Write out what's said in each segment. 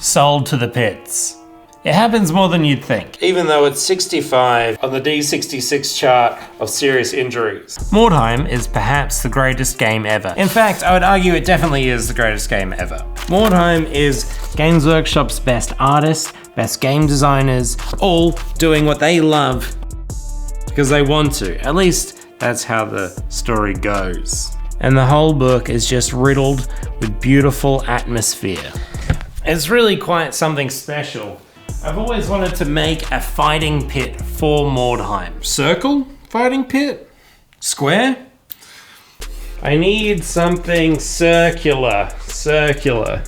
sold to the pits. It happens more than you'd think, even though it's 65 on the D66 chart of serious injuries. Mordheim is perhaps the greatest game ever. In fact, I would argue it definitely is the greatest game ever. Mordheim is Games Workshop's best artists, best game designers, all doing what they love because they want to. At least that's how the story goes. And the whole book is just riddled with beautiful atmosphere. It's really quite something special. I've always wanted to make a fighting pit for Mordheim. Circle fighting pit? Square? I need something circular. Circular.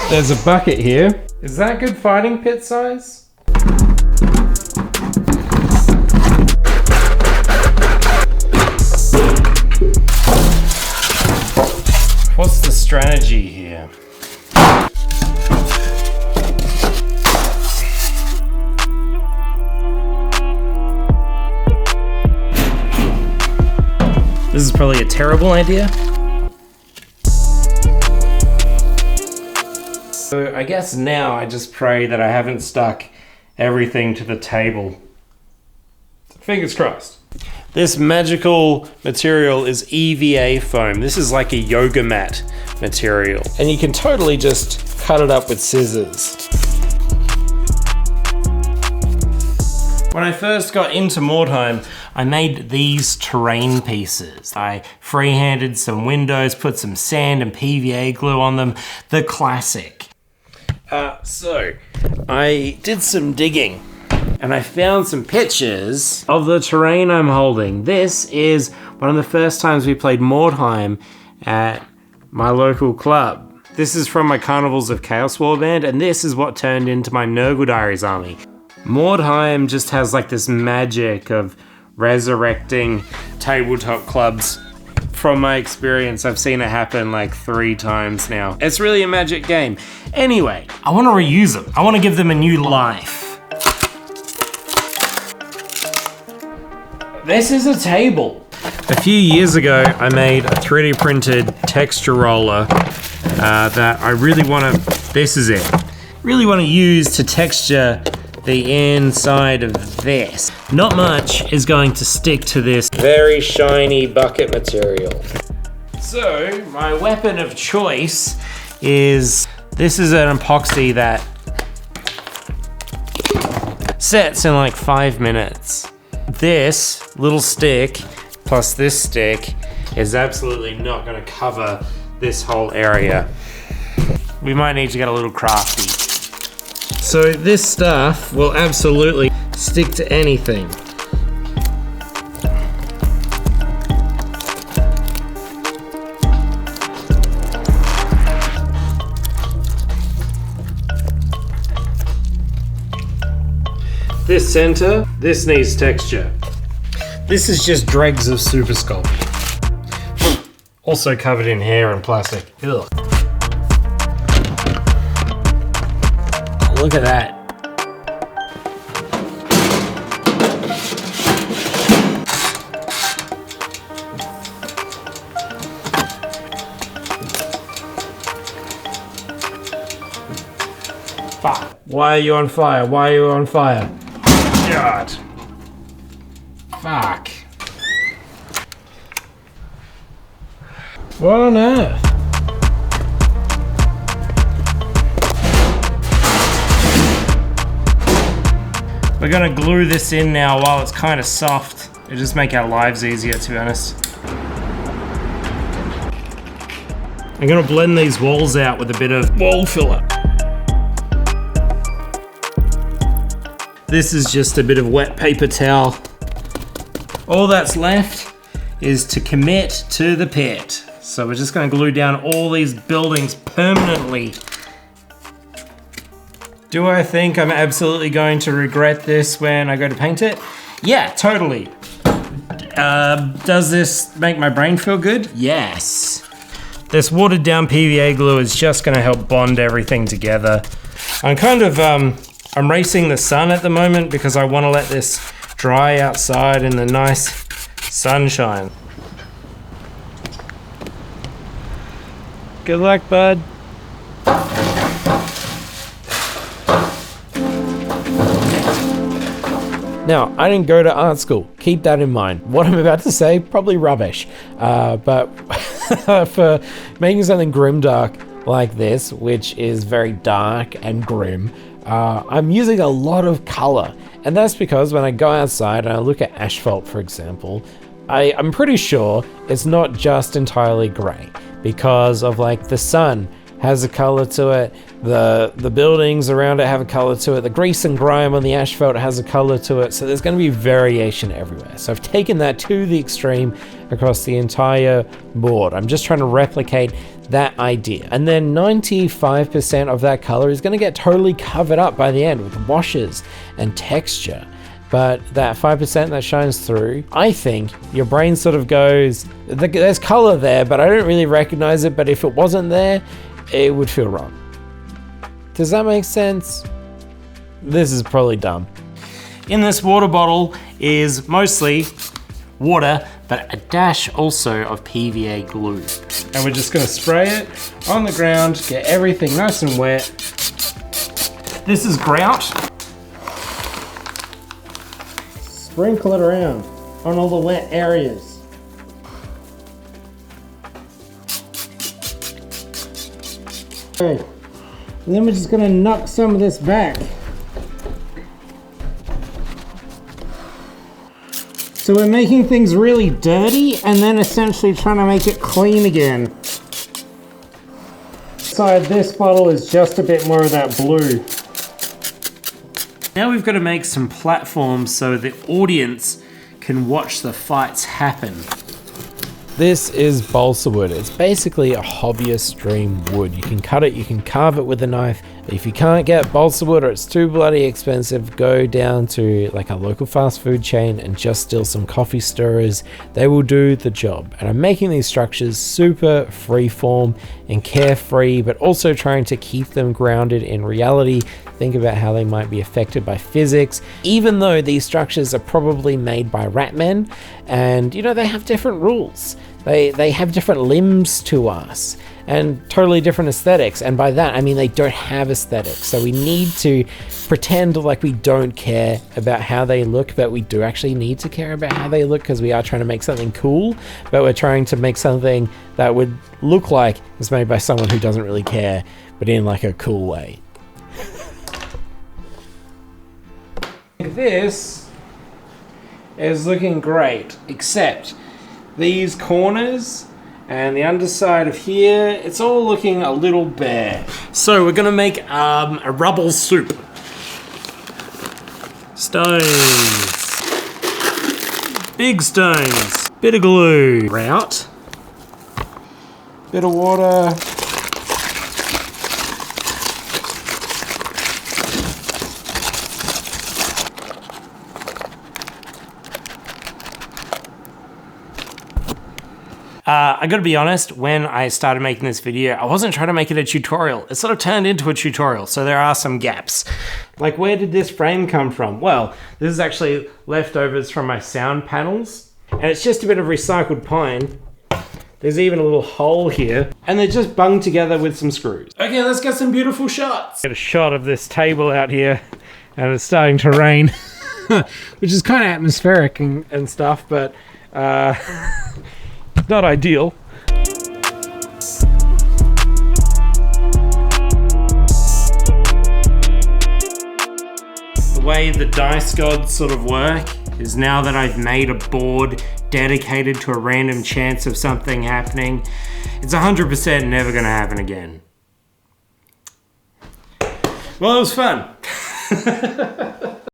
There's a bucket here. Is that good fighting pit size? What's the strategy here? This is probably a terrible idea. So I guess now I just pray that I haven't stuck everything to the table. Fingers crossed. This magical material is EVA foam. This is like a yoga mat material. And you can totally just cut it up with scissors. When I first got into Mordheim, I made these terrain pieces. I freehanded some windows, put some sand and PVA glue on them. The classic. So I did some digging. And I found some pictures of the terrain I'm holding. This is one of the first times we played Mordheim at my local club. This is from my Carnivals of Chaos warband, and this is what turned into my Nurgle Diaries army. Mordheim just has like this magic of resurrecting tabletop clubs. From my experience, I've seen it happen like 3 times now. It's really a magic game. Anyway, I want to reuse them. I want to give them a new life. This is a table. A few years ago, I made a 3D printed texture roller that I really want to, this is it, really want to use to texture the inside of this. Not much is going to stick to this very shiny bucket material. So, my weapon of choice is, this is an epoxy that sets in like 5 minutes. This little stick plus this stick is absolutely not going to cover this whole area. We might need to get a little crafty. So this stuff will absolutely stick to anything. This center, this needs texture. This is just dregs of Super Sculpt. Also covered in hair and plastic. Ugh. Oh, look at that. Fuck. Why are you on fire? Why are you on fire? God. Fuck. What on earth? We're gonna glue this in now while it's kind of soft. It'll just make our lives easier, to be honest. I'm gonna blend these walls out with a bit of wall filler. This is just a bit of wet paper towel. All that's left is to commit to the pit. So we're just going to glue down all these buildings permanently. Do I think I'm absolutely going to regret this when I go to paint it? Yeah, totally. Does this make my brain feel good? Yes. This watered down PVA glue is just going to help bond everything together. I'm kind of I'm racing the sun at the moment because I want to let this dry outside in the nice sunshine. Good luck, bud. Now, I didn't go to art school. Keep that in mind. What I'm about to say, probably rubbish. But for making something grimdark like this, which is very dark and grim, I'm using a lot of color. And that's because when I go outside and I look at asphalt, for example, I'm pretty sure it's not just entirely gray, because of like the sun has a color to it, the buildings around it have a color to it, the grease and grime on the asphalt has a color to it, so there's going to be variation everywhere. So I've taken that to the extreme across the entire board. I'm just trying to replicate that idea. And then 95% of that color is going to get totally covered up by the end with washes and texture. But that 5% that shines through, I think your brain sort of goes, there's color there, but I don't really recognize it, but if it wasn't there, it would feel wrong. Does that make sense? This is probably dumb. In this water bottle is mostly water, but a dash also of PVA glue. And we're just gonna spray it on the ground, get everything nice and wet. This is grout. Sprinkle it around on all the wet areas. Okay, and then we're just gonna knock some of this back. So we're making things really dirty and then essentially trying to make it clean again. Inside this bottle is just a bit more of that blue. Now we've got to make some platforms so the audience can watch the fights happen. This is balsa wood. It's basically a hobbyist stream wood. You can cut it, you can carve it with a knife. If you can't get balsa wood or it's too bloody expensive, go down to like a local fast food chain and just steal some coffee stirrers. They will do the job. And I'm making these structures super freeform and carefree, but also trying to keep them grounded in reality. Think about how they might be affected by physics, even though these structures are probably made by rat men, and you know, they have different rules. They have different limbs to us and totally different aesthetics. And by that, I mean they don't have aesthetics. So we need to pretend like we don't care about how they look, but we do actually need to care about how they look, because we are trying to make something cool, but we're trying to make something that would look like it's made by someone who doesn't really care, but in like a cool way. This is looking great, except these corners and the underside of here, it's all looking a little bare. So we're gonna make a rubble soup. Stones, big stones, bit of glue, grout, bit of water, I gotta be honest, when I started making this video, I wasn't trying to make it a tutorial. It sort of turned into a tutorial, so there are some gaps. Like, where did this frame come from? Well, this is actually leftovers from my sound panels, and it's just a bit of recycled pine. There's even a little hole here, and they're just bunged together with some screws. Okay, let's get some beautiful shots. Get a shot of this table out here, and it's starting to rain, which is kind of atmospheric and stuff, but not ideal. The way the dice gods sort of work is, now that I've made a board dedicated to a random chance of something happening, it's 100% never gonna happen again. Well, it was fun.